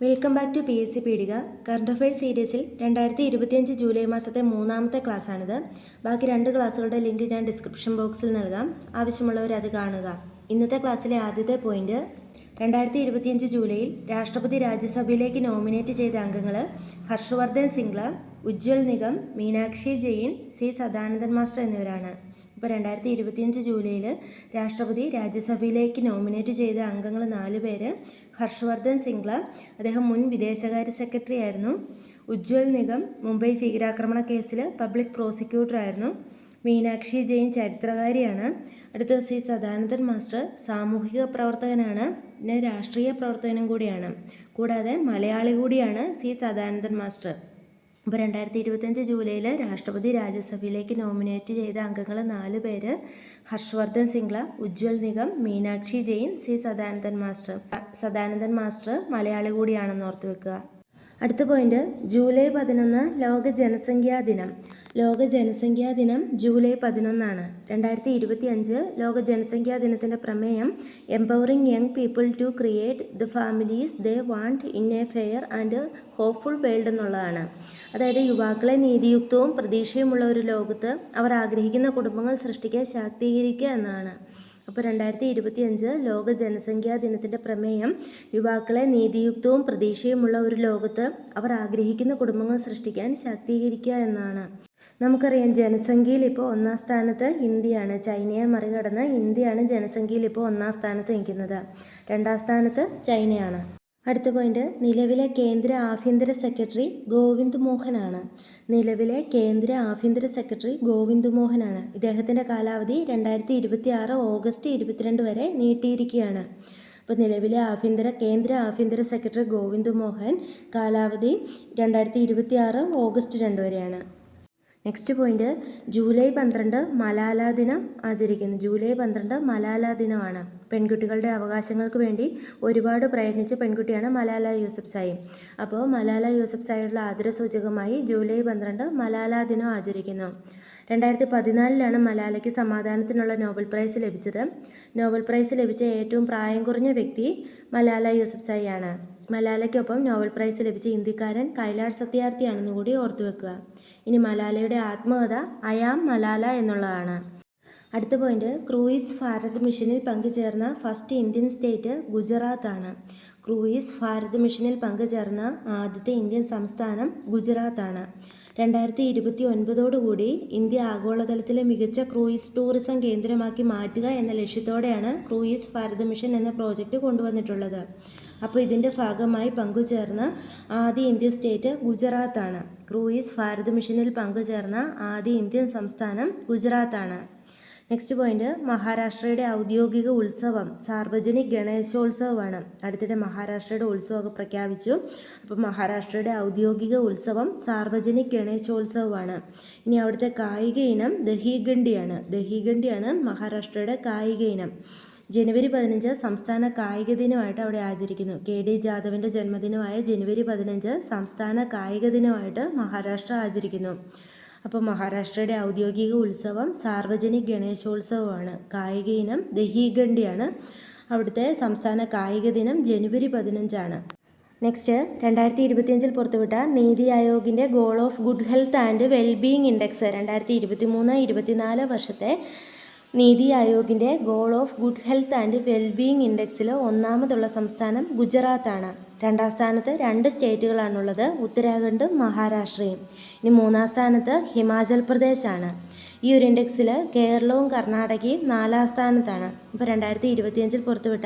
Welcome back to PSC പീഡിക. Current affairs സീരീസിൽ 2025 July മാസത്തെ 3ാമത്തെ ക്ലാസ്സാണിത്. ബാക്കി 2 ക്ലാസ്സുകളുടെ ലിങ്ക് ഞാൻ ഡിസ്ക്രിപ്ഷൻ ബോക്സിൽ നൽകാം. ആവശ്യമുള്ളവർ അത് കാണുക. ഇന്നത്തെ ക്ലാസ്സിലെ ആദ്യത്തെ പോയിന്റ്, 2025 ജൂലൈയിൽ രാഷ്ട്രപതി രാജ്യസഭയിലേക്ക് നോമിനേറ്റ് ചെയ്ത അംഗങ്ങൾ ഹർഷവർദ്ധൻ സിംഗ്ല, ഉജ്ജ്വൽ നിഗം, മീനാക്ഷി ജെയിൻ, സി സദാനന്ദൻ മാസ്റ്റർ എന്നിവരാണ്. ഇപ്പോൾ 2025 ജൂലൈയിൽ രാഷ്ട്രപതി രാജ്യസഭയിലേക്ക് നോമിനേറ്റ് ചെയ്ത അംഗങ്ങൾ 4 പേര്. ഹർഷവർദ്ധൻ സിംഗ്ല, അദ്ദേഹം മുൻ വിദേശകാര്യ സെക്രട്ടറി ആയിരുന്നു. ഉജ്ജ്വൽ നിഗം മുംബൈ ഭീകരാക്രമണ കേസിൽ പബ്ലിക് പ്രോസിക്യൂട്ടർ ആയിരുന്നു. മീനാക്ഷി ജെയിൻ ചരിത്രകാരിയാണ്. അടുത്ത സി സദാനന്ദൻ മാസ്റ്റർ സാമൂഹിക പ്രവർത്തകനാണ്, പിന്നെ രാഷ്ട്രീയ പ്രവർത്തകനും കൂടിയാണ്. കൂടാതെ മലയാളി കൂടിയാണ് സി സദാനന്ദൻ മാസ്റ്റർ. അപ്പോൾ 2025 ജൂലൈയിൽ രാഷ്ട്രപതി രാജ്യസഭയിലേക്ക് നോമിനേറ്റ് ചെയ്ത അംഗങ്ങൾ 4 പേര്. ഹർഷവർദ്ധൻ സിംഗ്ല, ഉജ്ജ്വൽ നിഗം, മീനാക്ഷി ജെയിൻ, സി സദാനന്ദൻ മാസ്റ്റർ മലയാളി കൂടിയാണെന്ന് ഓർത്തു വെക്കുക. അടുത്ത പോയിന്റ്, ജൂലൈ 11 ലോക ജനസംഖ്യാ ദിനം. ലോക ജനസംഖ്യാ ദിനം ജൂലൈ 11 2025 ലോക ജനസംഖ്യാ ദിനത്തിൻ്റെ പ്രമേയം empowering young people to create the families they want in a fair and hopeful world എന്നുള്ളതാണ്. അതായത് യുവാക്കളെ നീതിയുക്തവും പ്രതീക്ഷയുമുള്ള ഒരു ലോകത്ത് അവർ ആഗ്രഹിക്കുന്ന കുടുംബങ്ങൾ സൃഷ്ടിക്കാൻ ശാക്തീകരിക്കുക എന്നാണ്. അപ്പോൾ 2025 ലോക ജനസംഖ്യാ ദിനത്തിൻ്റെ പ്രമേയം യുവാക്കളെ നീതിയുക്തവും പ്രതീക്ഷയുമുള്ള ഒരു ലോകത്ത് അവർ ആഗ്രഹിക്കുന്ന കുടുംബങ്ങൾ സൃഷ്ടിക്കാൻ ശാക്തീകരിക്കുക എന്നാണ്. നമുക്കറിയാം, ജനസംഖ്യയിൽ ഇപ്പോൾ 1ാം സ്ഥാനത്ത് ഇന്ത്യയാണ്. ചൈനയെ മറികടന്ന് ഇന്ത്യയാണ് ജനസംഖ്യയിൽ ഇപ്പോൾ 1ാം സ്ഥാനത്ത് നിൽക്കുന്നത്. 2ാം സ്ഥാനത്ത് ചൈനയാണ്. അടുത്ത പോയിന്റ്, നിലവിലെ കേന്ദ്ര ആഭ്യന്തര സെക്രട്ടറി ഗോവിന്ദ് മോഹനാണ്. നിലവിലെ കേന്ദ്ര ആഭ്യന്തര സെക്രട്ടറി ഗോവിന്ദ് മോഹനാണ്. ഇദ്ദേഹത്തിൻ്റെ കാലാവധി 2026 ഓഗസ്റ്റ് 22 വരെ നീട്ടിയിരിക്കുകയാണ്. അപ്പോൾ നിലവിലെ കേന്ദ്ര ആഭ്യന്തര സെക്രട്ടറി ഗോവിന്ദ് മോഹൻ, കാലാവധി 2026 ഓഗസ്റ്റ് 2 വരെയാണ്. നെക്സ്റ്റ് പോയിന്റ്, ജൂലൈ 12 മലാല ദിനം ആചരിക്കുന്നു. ജൂലൈ 12 മലാല ദിനമാണ്. പെൺകുട്ടികളുടെ അവകാശങ്ങൾക്ക് വേണ്ടി ഒരുപാട് പ്രയത്നിച്ച പെൺകുട്ടിയാണ് മലാല യൂസഫ്സായി. അപ്പോൾ മലാല യൂസഫ്സായിയുള്ള ആദരസൂചകമായി ജൂലൈ 12 മലാല ദിനം ആചരിക്കുന്നു. 2014 മലാലയ്ക്ക് സമാധാനത്തിനുള്ള നോബൽ പ്രൈസ് ലഭിച്ചത്. നോബൽ പ്രൈസ് ലഭിച്ച ഏറ്റവും പ്രായം കുറഞ്ഞ വ്യക്തി മലാല യൂസഫ്സായി ആണ്. മലാലയ്ക്കൊപ്പം നോബൽ പ്രൈസ് ലഭിച്ച ഇന്ത്യക്കാരൻ കൈലാഷ് സത്യാർത്ഥിയാണെന്ന് കൂടി ഓർത്തു വെക്കുക. ഇനി മലാലയുടെ ആത്മകഥ അയാം മലാല എന്നുള്ളതാണ്. അടുത്ത പോയിന്റ്, ക്രൂയിസ് ഭാരത് മിഷനിൽ പങ്കുചേർന്ന ഫസ്റ്റ് ഇന്ത്യൻ സ്റ്റേറ്റ് ഗുജറാത്ത് ആണ്. ക്രൂയിസ് ഭാരത് മിഷനിൽ പങ്കുചേർന്ന ആദ്യത്തെ ഇന്ത്യൻ സംസ്ഥാനം ഗുജറാത്താണ്. 2029 ഇന്ത്യ ആഗോളതലത്തിലെ മികച്ച ക്രൂയിസ് ടൂറിസം കേന്ദ്രമാക്കി മാറ്റുക എന്ന ലക്ഷ്യത്തോടെയാണ് ക്രൂയിസ് ഭാരത് മിഷൻ എന്ന പ്രോജക്റ്റ് കൊണ്ടുവന്നിട്ടുള്ളത്. അപ്പോൾ ഇതിൻ്റെ ഭാഗമായി പങ്കുചേർന്ന ആദ്യ ഇന്ത്യൻ സ്റ്റേറ്റ് ഗുജറാത്താണ്. ക്രൂയിസ് ഭാരത് മിഷനിൽ പങ്കുചേർന്ന ആദ്യ ഇന്ത്യൻ സംസ്ഥാനം ഗുജറാത്താണ്. നെക്സ്റ്റ് പോയിന്റ്, മഹാരാഷ്ട്രയുടെ ഔദ്യോഗിക ഉത്സവം സാർവജനിക് ഗണേശോത്സവമാണ്. അടുത്തിടെ മഹാരാഷ്ട്രയുടെ ഉത്സവമൊക്കെ പ്രഖ്യാപിച്ചു. അപ്പോൾ മഹാരാഷ്ട്രയുടെ ഔദ്യോഗിക ഉത്സവം സാർവജനിക് ഗണേശോത്സവമാണ്. ഇനി അവിടുത്തെ കായിക ഇനം ദഹിഗണ്ഡിയാണ് മഹാരാഷ്ട്രയുടെ കായിക ഇനം. ജനുവരി 15 സംസ്ഥാന കായിക ദിനമായിട്ട് അവിടെ ആചരിക്കുന്നു. KD ജാദവിൻ്റെ ജന്മദിനമായ ജനുവരി 15 സംസ്ഥാന കായിക ദിനമായിട്ട് മഹാരാഷ്ട്ര ആചരിക്കുന്നു. അപ്പോൾ മഹാരാഷ്ട്രയുടെ ഔദ്യോഗിക ഉത്സവം സാർവജനിക് ഗണേശോത്സവമാണ്. കായിക ഇനം ദഹിഗണ്ഡിയാണ്. അവിടുത്തെ സംസ്ഥാന കായിക ദിനം ജനുവരി 15 നെക്സ്റ്റ്, 2025 പുറത്തുവിട്ട നീതി ആയോഗിൻ്റെ goal of good health and wellbeing index 2023-24 വർഷത്തെ നീതി ആയോഗിൻ്റെ goal of good health and wellbeing ഇൻഡെക്സിൽ 1ാമതുള്ള സംസ്ഥാനം ഗുജറാത്താണ്. 2ാം സ്ഥാനത്ത് 2 സ്റ്റേറ്റുകളാണുള്ളത്, ഉത്തരാഖണ്ഡും മഹാരാഷ്ട്രയും. ഇനി 3ാം സ്ഥാനത്ത് ഹിമാചൽ പ്രദേശാണ്. ഈ ഒരു ഇൻഡെക്സിൽ കേരളവും കർണാടകയും 4ാം സ്ഥാനത്താണ്. ഇപ്പോൾ 2025 പുറത്തുവിട്ട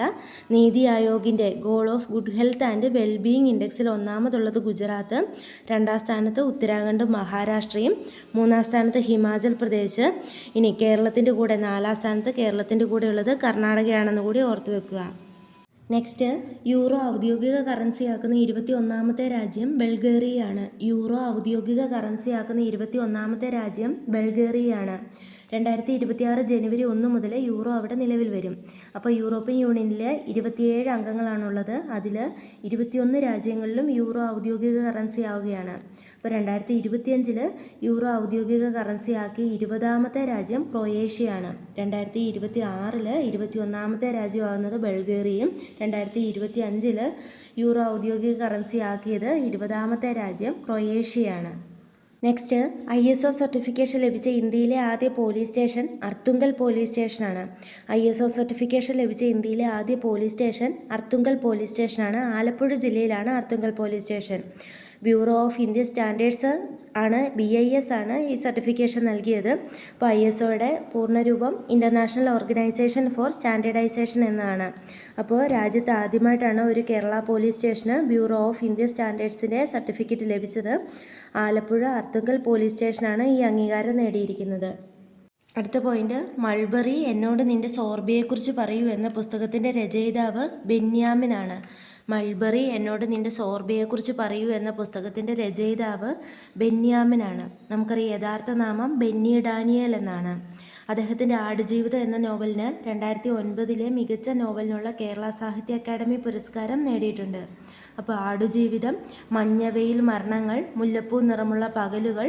നീതി ആയോഗിൻ്റെ goal of good health and wellbeing ഇൻഡെക്സിൽ 1ാമതുള്ളത് ഗുജറാത്ത്, 2ാം സ്ഥാനത്ത് ഉത്തരാഖണ്ഡും മഹാരാഷ്ട്രയും, 3ാം സ്ഥാനത്ത് ഹിമാചൽ പ്രദേശ്. ഇനി കേരളത്തിൻ്റെ കൂടെ 4ാം സ്ഥാനത്ത് കേരളത്തിൻ്റെ കൂടെയുള്ളത് കർണാടകയാണെന്ന് കൂടി ഓർത്തു വെക്കുക. നെക്സ്റ്റ്, യൂറോ ഔദ്യോഗിക കറൻസിയാക്കുന്ന 21ാമത്തെ രാജ്യം ബൾഗേറിയയാണ്. യൂറോ ഔദ്യോഗിക കറൻസിയാക്കുന്ന 21ാമത്തെ രാജ്യം ബൾഗേറിയയാണ്. 2026 ജനുവരി 1 മുതൽ യൂറോ അവിടെ നിലവിൽ വരും. അപ്പോൾ യൂറോപ്യൻ യൂണിയനിൽ 27 അംഗങ്ങളാണുള്ളത്. അതിൽ 21 രാജ്യങ്ങളിലും യൂറോ ഔദ്യോഗിക കറൻസി ആവുകയാണ്. അപ്പോൾ 2025 യൂറോ ഔദ്യോഗിക കറൻസി ആക്കി 20ാമത്തെ രാജ്യം ക്രൊയേഷ്യയാണ്. 2026 21ാമത്തെ രാജ്യമാകുന്നത് ബൾഗേറിയയും 2025 യൂറോ ഔദ്യോഗിക കറൻസി ആക്കിയത് 20ാമത്തെ രാജ്യം ക്രൊയേഷ്യയാണ്. നെക്സ്റ്റ്, ISO സർട്ടിഫിക്കേഷൻ ലഭിച്ച ഇന്ത്യയിലെ ആദ്യ പോലീസ് സ്റ്റേഷൻ അർത്തുങ്കൽ പോലീസ് സ്റ്റേഷനാണ്. ISO സർട്ടിഫിക്കേഷൻ ലഭിച്ച ഇന്ത്യയിലെ ആദ്യ പോലീസ് സ്റ്റേഷൻ അർത്തുങ്കൽ പോലീസ് സ്റ്റേഷനാണ്. ആലപ്പുഴ ജില്ലയിലാണ് Arthunkal police station. Bureau of Indian standards ആണ്, BIS ആണ് ഈ സർട്ടിഫിക്കേഷൻ നൽകിയത്. അപ്പോൾ ISOയുടെ പൂർണ്ണരൂപം ഇൻ്റർനാഷണൽ ഓർഗനൈസേഷൻ ഫോർ സ്റ്റാൻഡേർഡൈസേഷൻ എന്നാണ്. അപ്പോൾ രാജ്യത്ത് ആദ്യമായിട്ടാണ് ഒരു കേരള പോലീസ് സ്റ്റേഷന് ബ്യൂറോ ഓഫ് ഇന്ത്യൻ സ്റ്റാൻഡേർഡ്സിൻ്റെ സർട്ടിഫിക്കറ്റ് ലഭിച്ചത്. ആലപ്പുഴ അർത്തുങ്കൽ പോലീസ് സ്റ്റേഷനാണ് ഈ അംഗീകാരം നേടിയിരിക്കുന്നത്. അടുത്ത പോയിന്റ്, മൾബറി എന്നോട് നിന്റെ സോർബിയെക്കുറിച്ച് പറയൂ എന്ന പുസ്തകത്തിൻ്റെ രചയിതാവ് ബെന്യാമിനാണ്. മൾബറി എന്നോട് നിന്റെ സോർബിയെക്കുറിച്ച് പറയൂ എന്ന പുസ്തകത്തിൻ്റെ രചയിതാവ് ബെന്യാമിനാണ്. നമുക്കറിയാം യഥാർത്ഥ നാമം ബെന്നി ഡാനിയേൽ എന്നാണ്. അദ്ദേഹത്തിൻ്റെ ആടുജീവിതം എന്ന നോവലിന് 2009 മികച്ച നോവലിനുള്ള കേരള സാഹിത്യ അക്കാദമി പുരസ്കാരം നേടിയിട്ടുണ്ട്. അപ്പോൾ ആടുജീവിതം, മഞ്ഞവെയിൽ മരണങ്ങൾ, മുല്ലപ്പൂ നിറമുള്ള പകലുകൾ,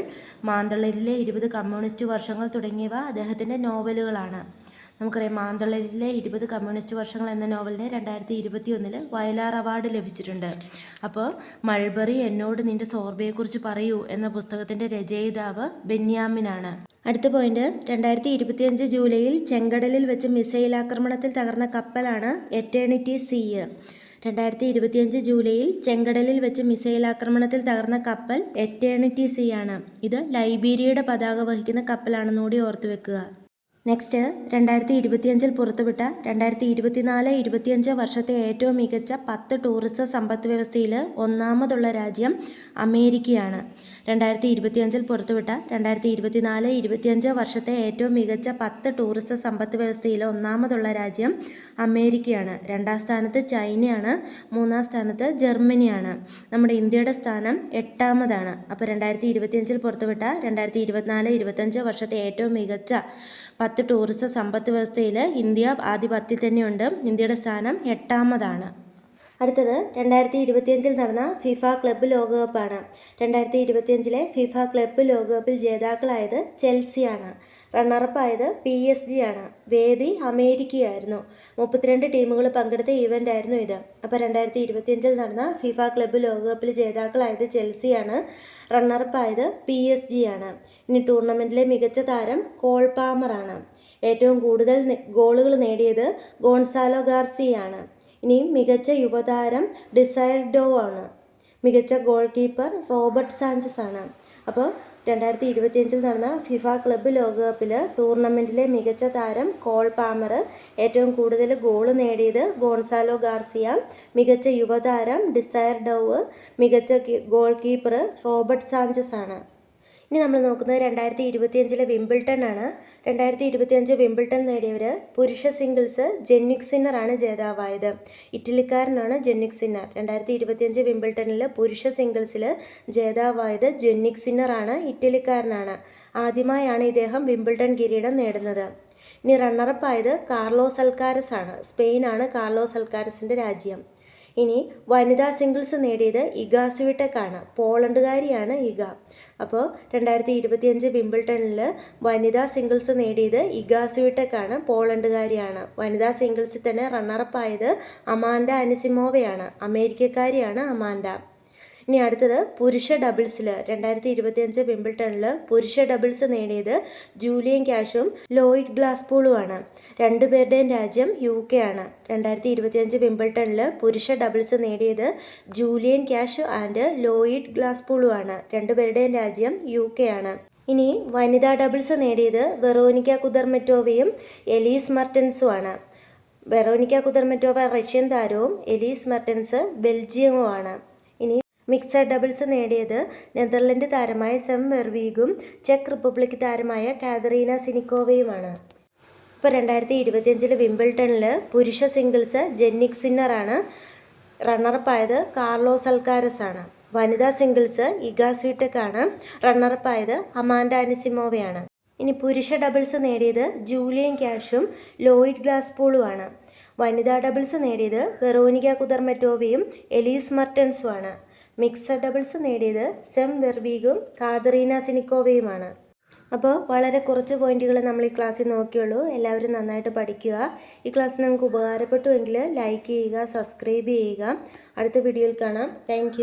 മാന്തളരിലെ 20 കമ്മ്യൂണിസ്റ്റ് വർഷങ്ങൾ തുടങ്ങിയവ അദ്ദേഹത്തിൻ്റെ നോവലുകളാണ്. നമുക്കറിയാം മാന്തളരിലെ 20 കമ്മ്യൂണിസ്റ്റ് വർഷങ്ങൾ എന്ന നോവലിന് 2021 വയലാർ അവാർഡ് ലഭിച്ചിട്ടുണ്ട്. അപ്പോൾ മൾബറി എന്നോട് നിന്റെ സോർബിയെക്കുറിച്ച് പറയൂ എന്ന പുസ്തകത്തിൻ്റെ രചയിതാവ് ബെന്യാമിനാണ്. അടുത്ത പോയിന്റ്, 2025 ജൂലൈയിൽ ചെങ്കടലിൽ വെച്ച് മിസൈൽ ആക്രമണത്തിൽ തകർന്ന കപ്പലാണ് എറ്റേണിറ്റി സീ. 2025 ജൂലൈയിൽ ചെങ്കടലിൽ വെച്ച് മിസൈൽ ആക്രമണത്തിൽ തകർന്ന കപ്പൽ എറ്റേണിറ്റി സീ ആണ്. ഇത് ലൈബീരിയയുടെ പതാക വഹിക്കുന്ന കപ്പലാണെന്നുകൂടി ഓർത്തു വെക്കുക. നെക്സ്റ്റ്, 2025 പുറത്തുവിട്ട 2024-25 വർഷത്തെ ഏറ്റവും മികച്ച 10 ടൂറിസം സമ്പദ് വ്യവസ്ഥയിൽ ഒന്നാമതുള്ള രാജ്യം അമേരിക്കയാണ്. 2025 പുറത്തുവിട്ട 2024-25 വർഷത്തെ ഏറ്റവും മികച്ച 10 ടൂറിസം സമ്പദ് വ്യവസ്ഥയിൽ ഒന്നാമതുള്ള രാജ്യം അമേരിക്കയാണ്. 2ാം സ്ഥാനത്ത് ചൈനയാണ്. 3ാം സ്ഥാനത്ത് ജർമ്മനിയാണ്. നമ്മുടെ ഇന്ത്യയുടെ സ്ഥാനം 8ാമതാണ്. അപ്പോൾ 2025 പുറത്തുവിട്ട 2024-25 വർഷത്തെ ഏറ്റവും മികച്ച 10 ടൂറിസം സമ്പദ് വ്യവസ്ഥയിൽ ഇന്ത്യ ആധിപത്യത്തിൽ തന്നെയുണ്ട്. ഇന്ത്യയുടെ സ്ഥാനം 8ാമതാണ്. അടുത്തത് 2025 നടന്ന ഫിഫ ക്ലബ്ബ് ലോകകപ്പാണ്. 2025 ഫിഫ ക്ലബ്ബ് ലോകകപ്പിൽ ജേതാക്കളായത് ചെൽസിയാണ്. റണ്ണറപ്പായത് PSG ആണ്. വേദി അമേരിക്കയായിരുന്നു. 32 ടീമുകൾ പങ്കെടുത്ത ഈവൻ്റ് ആയിരുന്നു ഇത്. അപ്പോൾ 2025 നടന്ന ഫിഫ ക്ലബ്ബ് ലോകകപ്പിൽ ജേതാക്കളായത് ചെൽസിയാണ്. റണ്ണറപ്പായത് PSG ആണ്. ഇനി ടൂർണമെൻറ്റിലെ മികച്ച താരം കോൾ പാമറാണ്. ഏറ്റവും കൂടുതൽ ഗോളുകൾ നേടിയത് ഗോൺസാലോ ഗാർസിയാണ്. ഇനിയും മികച്ച യുവതാരം ഡിസയർ ഡോ ആണ്. മികച്ച ഗോൾ കീപ്പർ റോബർട്ട് സാഞ്ചസ് ആണ്. അപ്പോൾ 2025 നടന്ന ഫിഫ ക്ലബ്ബ് ലോകകപ്പിൽ ടൂർണമെൻറ്റിലെ മികച്ച താരം കോൾ പാമർ, ഏറ്റവും കൂടുതൽ ഗോൾ നേടിയത് ഗോൺസാലോ ഗാർസിയ, മികച്ച യുവതാരം ഡിസയർ ഡോ, മികച്ച ഗോൾ കീപ്പർ റോബർട്ട് സാഞ്ചസ് ആണ്. ഇനി നമ്മൾ നോക്കുന്നത് 2025 വിംബിൾട്ടൺ ആണ്. 2025 വിംബിൾട്ടൺ നേടിയവർ പുരുഷ സിംഗിൾസ് ജെന്നിക് സിന്നറാണ് ജേതാവായത്. ഇറ്റലിക്കാരനാണ് ജെന്നിക് സിന്നർ. 2025 വിംബിൾട്ടണിൽ പുരുഷ സിംഗിൾസിൽ ജേതാവായത് ജെന്നിക് സിന്നറാണ്, ഇറ്റലിക്കാരനാണ്. ആദ്യമായാണ് ഇദ്ദേഹം വിംബിൾട്ടൺ കിരീടം നേടുന്നത്. ഇനി റണ്ണറപ്പായത് കാർലോസ് അൽക്കാരസ് ആണ്. സ്പെയിനാണ് കാർലോസ് അൽക്കാരസിൻ്റെ രാജ്യം. ഇനി വനിതാ സിംഗിൾസ് നേടിയത് ഇഗ സ്വിടെക് ആണ്. പോളണ്ടുകാരിയാണ് ഇഗ. അപ്പോൾ 2025 വിംബിൾട്ടണിൽ വനിതാ സിംഗിൾസ് നേടിയത് ഇഗ സ്വിടെക് ആണ്, പോളണ്ടുകാരിയാണ്. വനിതാ സിംഗിൾസിൽ തന്നെ റണ്ണറപ്പായത് അമാൻഡ അനിസിമോവയാണ്. അമേരിക്കക്കാരിയാണ് അമാൻഡ. ഇനി അടുത്തത് പുരുഷ ഡബിൾസിൽ 2025 വിംബിൾട്ടണിൽ പുരുഷ ഡബിൾസ് നേടിയത് ജൂലിയൻ ക്യാഷും ലോയിഡ് ഗ്ലാസ്പൂളുമാണ്. രണ്ടുപേരുടെയും രാജ്യം UK ആണ്. 2025 വിംബിൾട്ടണിൽ പുരുഷ ഡബിൾസ് നേടിയത് ജൂലിയൻ ക്യാഷ് ആൻഡ് ലോയിഡ് ഗ്ലാസ്പൂളുമാണ്. രണ്ടുപേരുടെയും രാജ്യം UK ആണ്. ഇനി വനിതാ ഡബിൾസ് നേടിയത് വെറോനിക്ക കുദർമെറ്റോവയും എലീസ് മെർട്ടൻസുമാണ്. വെറോനിക്ക കുദർമെറ്റോവ റഷ്യൻ താരവും എലീസ് മെർട്ടൻസ് ബെൽജിയവുമാണ്. ഇനി മിക്സഡ് ഡബിൾസ് നേടിയത് നെതർലൻഡ് താരമായ സെം വെർവീഗും ചെക്ക് റിപ്പബ്ലിക് താരമായ കാതറീന സിനിക്കോവയുമാണ്. ഇപ്പോൾ 2025 വിംബിൾട്ടണിൽ പുരുഷ സിംഗിൾസ് ജെന്നിക് സിന്നറാണ്. റണ്ണറപ്പായത് കാർലോസ് അൽക്കാരസ് ആണ്. വനിതാ സിംഗിൾസ് ഇഗ സ്വിടെക് ആണ്. റണ്ണറപ്പായത് അമാൻഡ അനിസിമോവയാണ്. ഇനി പുരുഷ ഡബിൾസ് നേടിയത് ജൂലിയൻ ക്യാഷും ലോയിഡ് ഗ്ലാസ്പോളുമാണ്. വനിതാ ഡബിൾസ് നേടിയത് വെറോനിക കുദർമെറ്റോവയും എലീസ് മർട്ടൻസുമാണ്. മിക്സഡ് ഡബിൾസ് നേടിയത് സെം വെർവീഗും കാതറീന സിനിക്കോവയുമാണ്. അപ്പോൾ വളരെ കുറച്ച് പോയിന്റുകൾ നമ്മൾ ഈ ക്ലാസ്സിൽ നോക്കിയുള്ളൂ. എല്ലാവരും നന്നായിട്ട് പഠിക്കുക. ഈ ക്ലാസ് നിങ്ങൾക്ക് ഉപകാരപ്പെട്ടുവെങ്കിൽ ലൈക്ക് ചെയ്യുക, സബ്സ്ക്രൈബ് ചെയ്യുക. അടുത്ത വീഡിയോയിൽ കാണാം. താങ്ക്